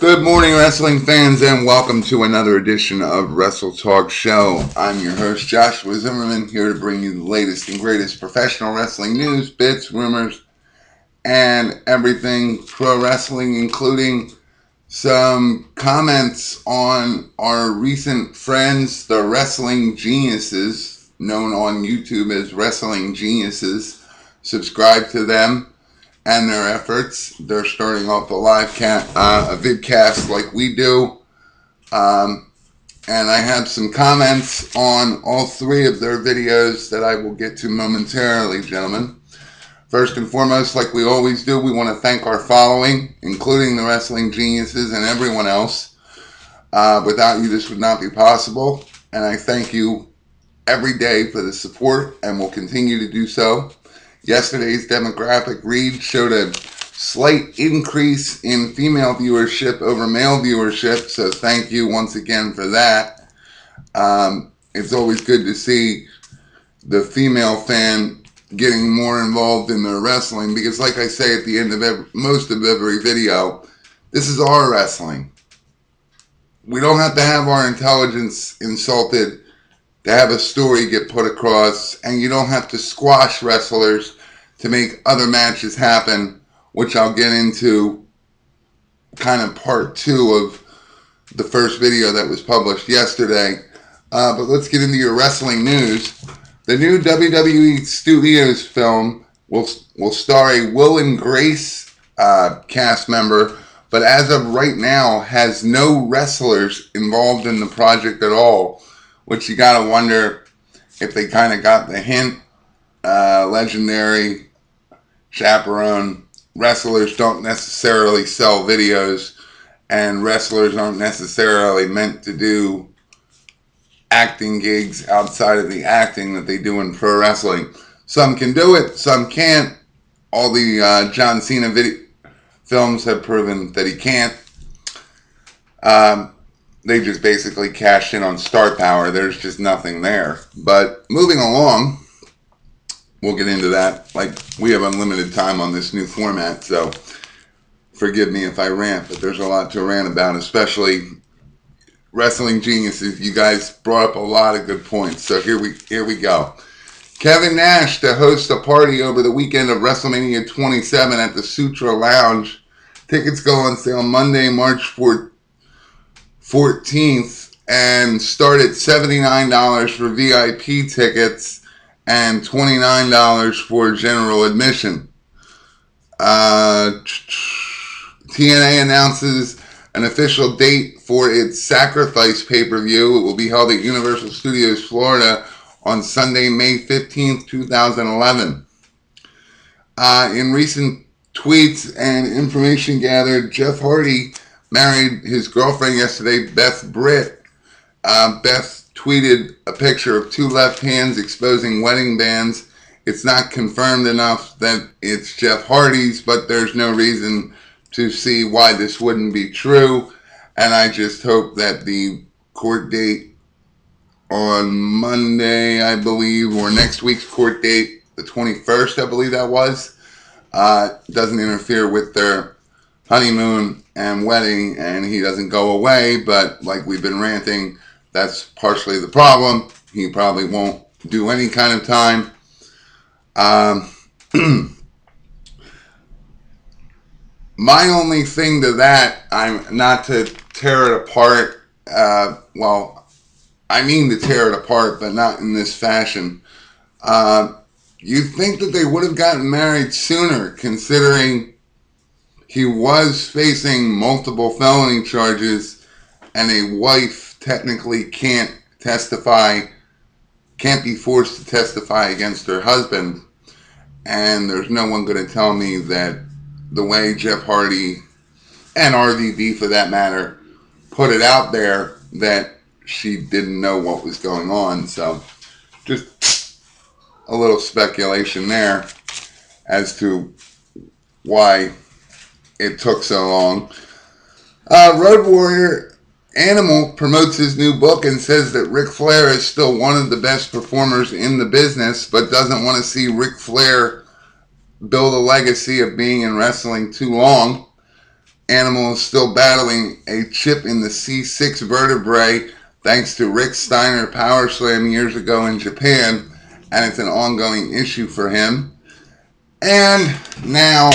Good morning, wrestling fans, and welcome to another edition of Wrestle Talk Show. I'm your host, Joshua Zimmerman, here to bring you the latest and greatest professional wrestling news, bits, rumors, and everything pro wrestling, including some comments on our recent friends, the Wrestling Geniuses, known on YouTube as Wrestling Geniuses. Subscribe to them and their efforts. They're starting off a vidcast like we do. And I have some comments on all three of their videos that I will get to momentarily, gentlemen. First and foremost, like we always do, we want to thank our following, including the Wrestling Geniuses and everyone else. Without you, this would not be possible. And I thank you every day for the support, and will continue to do so. Yesterday's demographic read showed a slight increase in female viewership over male viewership, so thank you once again for that. It's always good to see the female fan getting more involved in their wrestling, because like I say at the end of most of every video, this is our wrestling. We don't have to have our intelligence insulted to have a story get put across, and you don't have to squash wrestlers to make other matches happen, which I'll get into kind of part 2 of the first video that was published yesterday. But let's get into your wrestling news. The new WWE Studios film will star a Will and Grace cast member, but as of right now has no wrestlers involved in the project at all, which you gotta wonder if they kind of got the hint. Legendary chaperone wrestlers don't necessarily sell videos, and wrestlers aren't necessarily meant to do acting gigs outside of the acting that they do in pro wrestling. Some can do it, some can't. All the John Cena films have proven that he can't. They just basically cashed in on star power. There's just nothing there. But moving along, we'll get into that. Like, we have unlimited time on this new format, so forgive me if I rant, but there's a lot to rant about, especially Wrestling Geniuses. You guys brought up a lot of good points, so here we go. Kevin Nash to host a party over the weekend of WrestleMania 27 at the Sutra Lounge. Tickets go on sale Monday, March 14th, and start at $79 for VIP tickets and $29 for general admission. TNA announces an official date for its Sacrifice pay-per-view. It will be held at Universal Studios Florida on Sunday, May 15th, 2011. In recent tweets and information gathered, Jeff Hardy married his girlfriend yesterday, Beth Britt. Beth tweeted a picture of 2 left hands exposing wedding bands. It's not confirmed enough that it's Jeff Hardy's, but there's no reason to see why this wouldn't be true. And I just hope that the court date on Monday, I believe, or next week's court date, the 21st, I believe that was, doesn't interfere with their honeymoon and wedding, and he doesn't go away. But like we've been ranting, that's partially the problem. He probably won't do any kind of time. My only thing to that, I'm not to tear it apart. Well, I mean to tear it apart, but not in this fashion. You'd think that they would have gotten married sooner, considering he was facing multiple felony charges, and a wife technically can't be forced to testify against her husband. And there's no one going to tell me that the way Jeff Hardy, and RVD for that matter, put it out there, that she didn't know what was going on. So just a little speculation there as to why it took so long. Road Warrior Animal promotes his new book and says that Ric Flair is still one of the best performers in the business, but doesn't want to see Ric Flair build a legacy of being in wrestling too long. animal is still battling a chip in the C6 vertebrae thanks to Rick Steiner power slam years ago in Japan, and it's an ongoing issue for him. And now,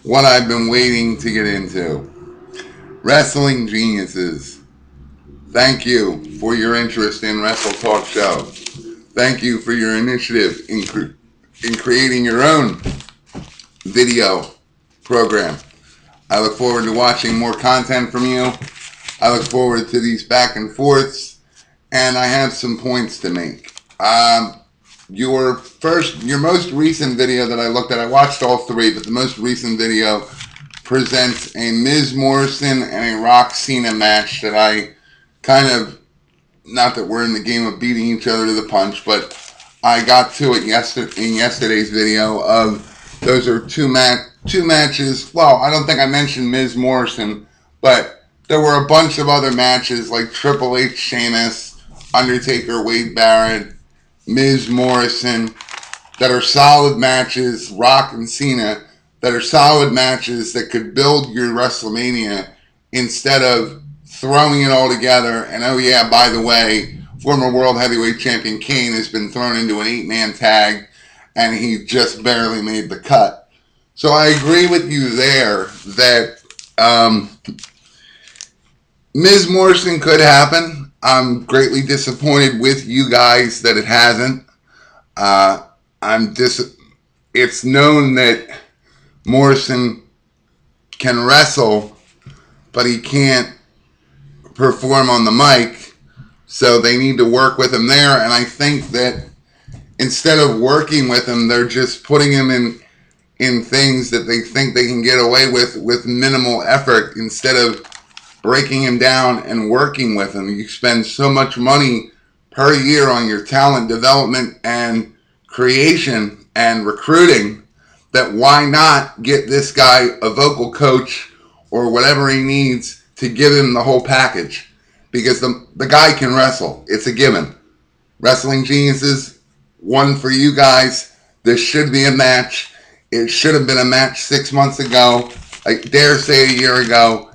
what I've been waiting to get into. Wrestling Geniuses. Thank you for your interest in Wrestle Talk Show. Thank you for your initiative in creating your own video program. I look forward to watching more content from you. I look forward to these back and forths, and I have some points to make. Your most recent video that I looked at, I watched all three, but the most recent video presents a Miz Morrison and a Rock Cena match that I kind of, not that we're in the game of beating each other to the punch, but I got to it in yesterday's video of those are two matches. Well, I don't think I mentioned Miz Morrison, but there were a bunch of other matches like Triple H, Sheamus, Undertaker, Wade Barrett, Miz Morrison, that are solid matches, Rock and Cena, that are solid matches that could build your WrestleMania instead of throwing it all together. And oh yeah, by the way, former World Heavyweight Champion Kane has been thrown into an 8-man tag, and he just barely made the cut. So I agree with you there that Miz Morrison could happen. I'm greatly disappointed with you guys that it hasn't. It's known that Morrison can wrestle, but he can't perform on the mic, so they need to work with him there. And I think that instead of working with him, they're just putting him in things that they think they can get away with minimal effort, instead of breaking him down and working with him. You spend so much money per year on your talent development and creation and recruiting that why not get this guy a vocal coach or whatever he needs to give him the whole package, because the guy can wrestle. It's a given. Wrestling Geniuses, one for you guys. This should be a match. It should have been a match 6 months ago. I dare say a year ago.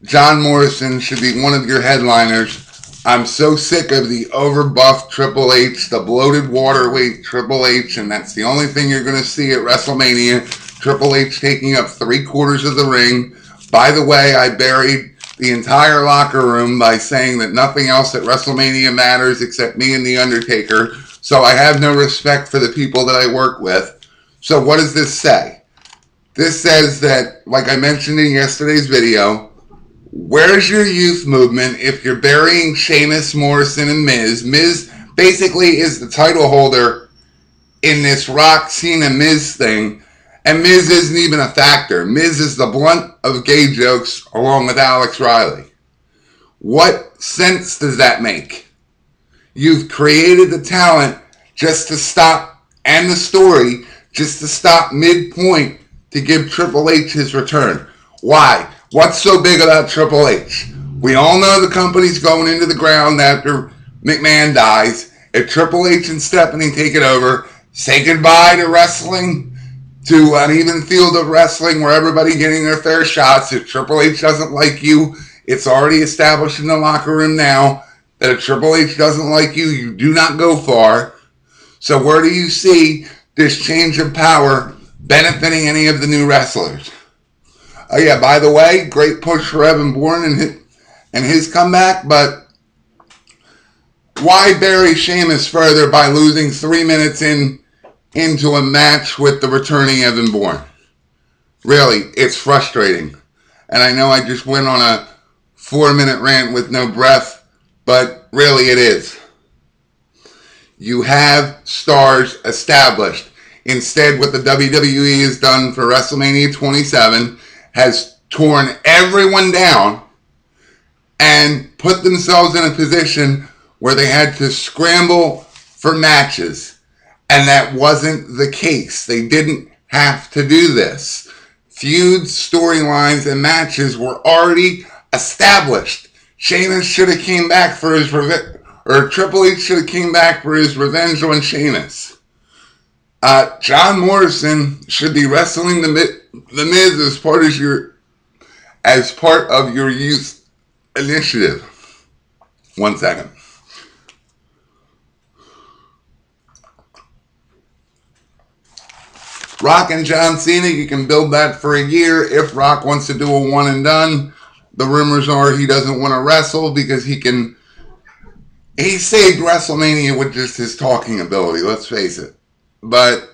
John Morrison should be one of your headliners. I'm so sick of the overbuffed Triple H, the bloated waterweight Triple H, and that's the only thing you're going to see at WrestleMania. Triple H taking up 3/4 of the ring. By the way, I buried the entire locker room by saying that nothing else at WrestleMania matters except me and The Undertaker, so I have no respect for the people that I work with. So what does this say? This says that, like I mentioned in yesterday's video, where's your youth movement if you're burying Sheamus, Morrison, and Miz? Miz basically is the title holder in this Rock, Cena, Miz thing, and Miz isn't even a factor. Miz is the blunt of gay jokes along with Alex Riley. What sense does that make? You've created the talent just to stop, and the story, just to stop midpoint to give Triple H his return. Why? What's so big about Triple H? We all know the company's going into the ground after McMahon dies. If Triple H and Stephanie take it over, say goodbye to wrestling, to an even field of wrestling where everybody getting their fair shots. If Triple H doesn't like you, it's already established in the locker room now that if Triple H doesn't like you, you do not go far. So where do you see this change of power benefiting any of the new wrestlers? Oh yeah, by the way, great push for Evan Bourne and his comeback, but why bury Sheamus further by losing 3 minutes into a match with the returning Evan Bourne? Really, it's frustrating. And I know I just went on a 4-minute rant with no breath, but really it is. You have stars established. Instead, what the WWE has done for WrestleMania 27 has torn everyone down and put themselves in a position where they had to scramble for matches. And that wasn't the case. They didn't have to do this. Feuds, storylines, and matches were already established. Sheamus should have came back for his revenge, or Triple H should have came back for his revenge on Sheamus. John Morrison should be wrestling the Miz as part of as part of your youth initiative. 1 second. Rock and John Cena, you can build that for a year. If Rock wants to do a one and done, the rumors are he doesn't want to wrestle because he saved WrestleMania with just his talking ability, let's face it. But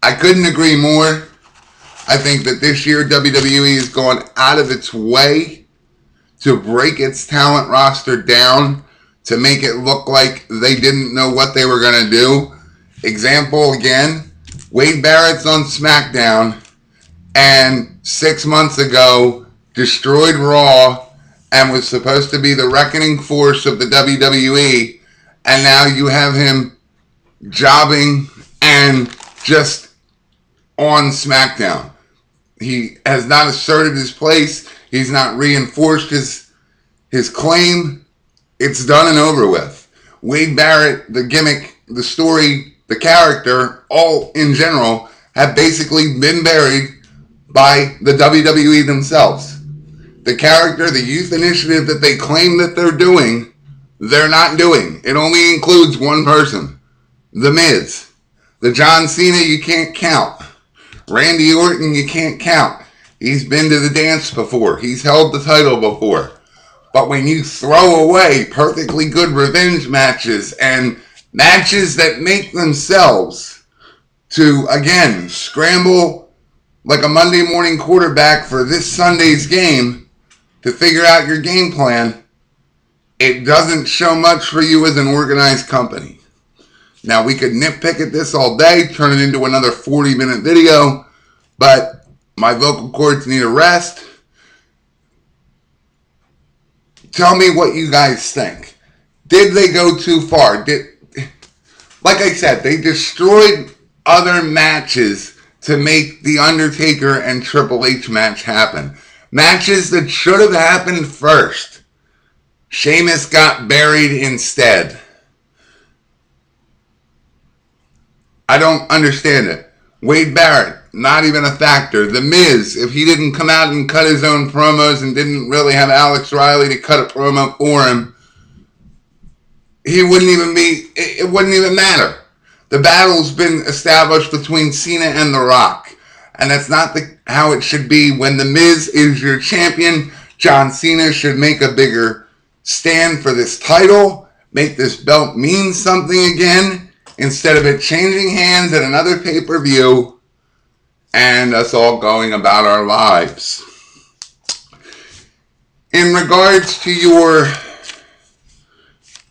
I couldn't agree more. I think that this year WWE has gone out of its way to break its talent roster down to make it look like they didn't know what they were going to do. Example again, Wade Barrett's on SmackDown and 6 months ago destroyed Raw and was supposed to be the reckoning force of the WWE, and now you have him jobbing and just on SmackDown. He has not asserted his place. He's not reinforced his claim. It's done and over with. Wade Barrett, the gimmick, the story, the character, all in general, have basically been buried by the WWE themselves. The character, the youth initiative that they claim that they're doing, they're not doing. It only includes one person, The Miz. The John Cena, you can't count. Randy Orton, you can't count. He's been to the dance before. He's held the title before. But when you throw away perfectly good revenge matches and matches that make themselves to, again, scramble like a Monday morning quarterback for this Sunday's game to figure out your game plan, it doesn't show much for you as an organized company. Now, we could nitpick at this all day, turn it into another 40-minute video, but my vocal cords need a rest. Tell me what you guys think. Did they go too far? Like I said, they destroyed other matches to make The Undertaker and Triple H match happen. Matches that should have happened first. Sheamus got buried instead. I don't understand it. Wade Barrett, not even a factor. The Miz, if he didn't come out and cut his own promos and didn't really have Alex Riley to cut a promo for him, he wouldn't even be, it wouldn't even matter. The battle's been established between Cena and The Rock. And that's not how it should be. When The Miz is your champion, John Cena should make a bigger stand for this title, make this belt mean something again, instead of it changing hands at another pay-per-view and us all going about our lives. In regards to your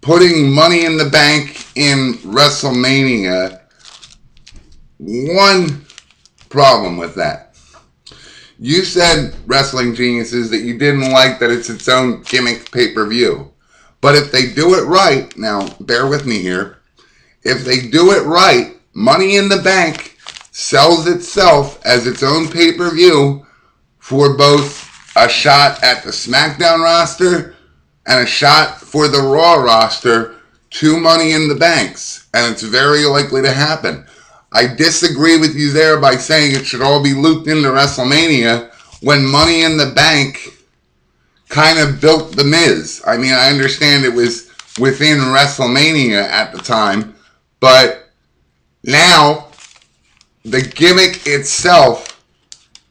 putting money in the bank in WrestleMania, one problem with that. You said, Wrestling Geniuses, that you didn't like that it's its own gimmick pay-per-view. But if they do it right, now bear with me here, if they do it right, Money in the Bank sells itself as its own pay-per-view for both a shot at the SmackDown roster and a shot for the Raw roster, 2 Money in the Banks. And it's very likely to happen. I disagree with you there by saying it should all be looped into WrestleMania when Money in the Bank kind of built The Miz. I mean, I understand it was within WrestleMania at the time, but now the gimmick itself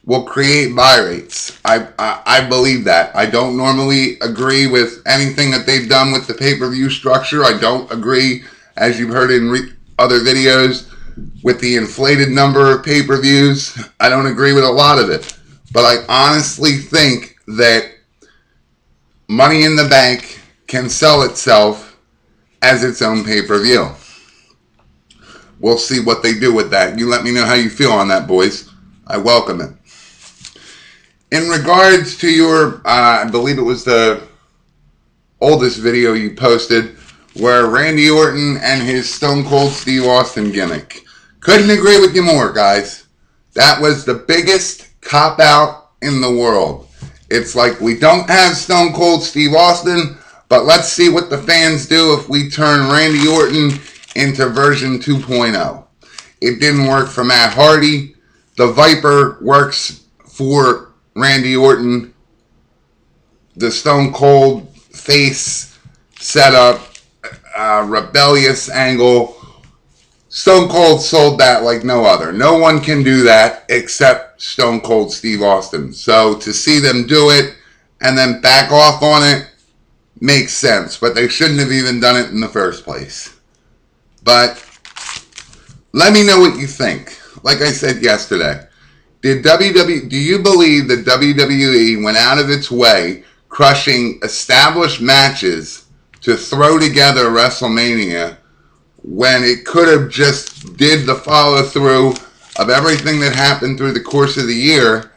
will create buy rates. I believe that. I don't normally agree with anything that they've done with the pay-per-view structure. I don't agree, as you've heard in other videos, with the inflated number of pay-per-views. I don't agree with a lot of it. But I honestly think that Money in the Bank can sell itself as its own pay-per-view. We'll see what they do with that. You let me know how you feel on that, boys. I welcome it. In regards to your, I believe it was the oldest video you posted, where Randy Orton and his Stone Cold Steve Austin gimmick. Couldn't agree with you more, guys. That was the biggest cop-out in the world. It's like, we don't have Stone Cold Steve Austin, but let's see what the fans do if we turn Randy Orton into version 2.0. It didn't work for Matt Hardy. The Viper works for Randy Orton, the Stone Cold face setup, rebellious angle. Stone Cold sold that like no other. No one can do that except Stone Cold Steve Austin. So to see them do it and then back off on it makes sense. But they shouldn't have even done it in the first place. But let me know what you think. Like I said yesterday, do you believe that WWE went out of its way crushing established matches to throw together WrestleMania when it could have just did the follow-through of everything that happened through the course of the year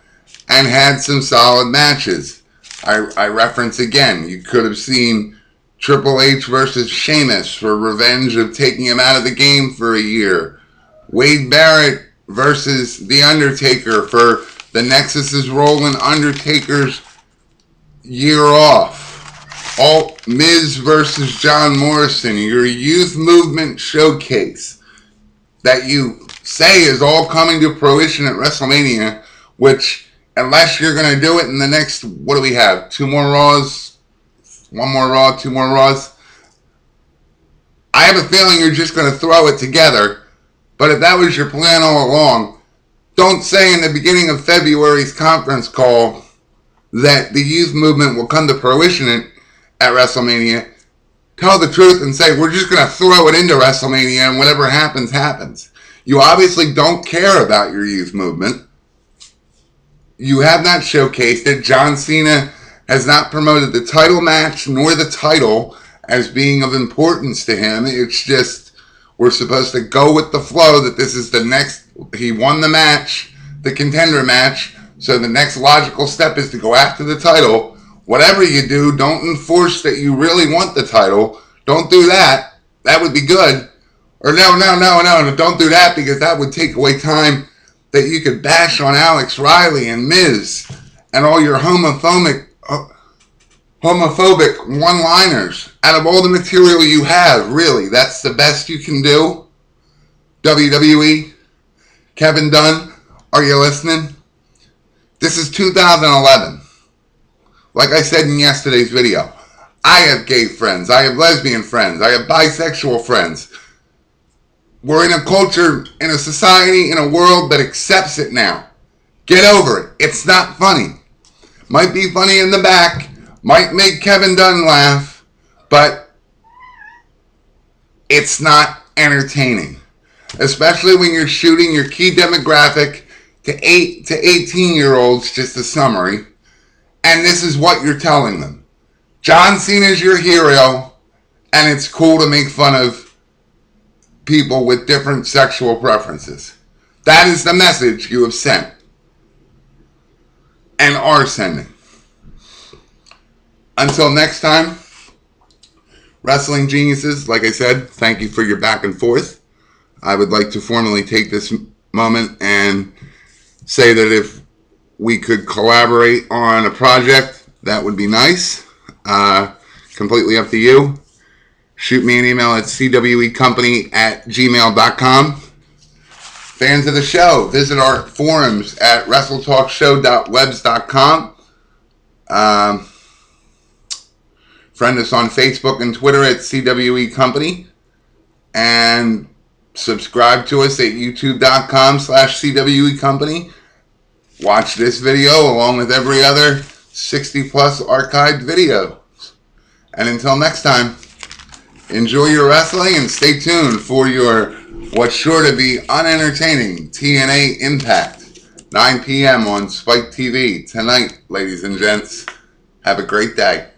and had some solid matches? I reference again, you could have seen Triple H versus Sheamus for revenge of taking him out of the game for a year. Wade Barrett versus The Undertaker for the Nexus is rolling Undertaker's year off. Miz versus John Morrison, your youth movement showcase that you say is all coming to fruition at WrestleMania, which, unless you're going to do it in the next, what do we have? 2 more Raws? 1 more Raw, 2 more Raws? I have a feeling you're just going to throw it together, but if that was your plan all along, don't say in the beginning of February's conference call that the youth movement will come to fruition at WrestleMania. Tell the truth and say, we're just going to throw it into WrestleMania and whatever happens, happens. You obviously don't care about your youth movement. You have not showcased it. John Cena has not promoted the title match nor the title as being of importance to him. It's just, we're supposed to go with the flow that this is the next, he won the match, the contender match, so the next logical step is to go after the title. Whatever you do, don't enforce that you really want the title. Don't do that. That would be good. Or no, don't do that, because that would take away time that you could bash on Alex Riley and Miz and all your homophobic one-liners. Out of all the material you have, really, that's the best you can do? WWE? Kevin Dunn, are you listening? This is 2011. Like I said in yesterday's video, I have gay friends, I have lesbian friends, I have bisexual friends. We're in a culture, in a society, in a world that accepts it now. Get over it. It's not funny. Might be funny in the back, might make Kevin Dunn laugh, but it's not entertaining. Especially when you're shooting your key demographic to 8 to 18-year-olds, just a summary. And this is what you're telling them. John Cena's your hero, and it's cool to make fun of people with different sexual preferences. That is the message you have sent and are sending. Until next time, Wrestling Geniuses, like I said, thank you for your back and forth. I would like to formally take this moment and say that if we could collaborate on a project, that would be nice. Completely up to you. Shoot me an email at cwecompany@gmail.com. Fans of the show, visit our forums at WrestleTalkShow.webs.com. Friend us on Facebook and Twitter at CWE Company. And subscribe to us at youtube.com/CWE Company. Watch this video along with every other 60-plus archived video. And until next time, enjoy your wrestling and stay tuned for your what's sure to be unentertaining TNA Impact, 9 p.m. on Spike TV tonight, ladies and gents. Have a great day.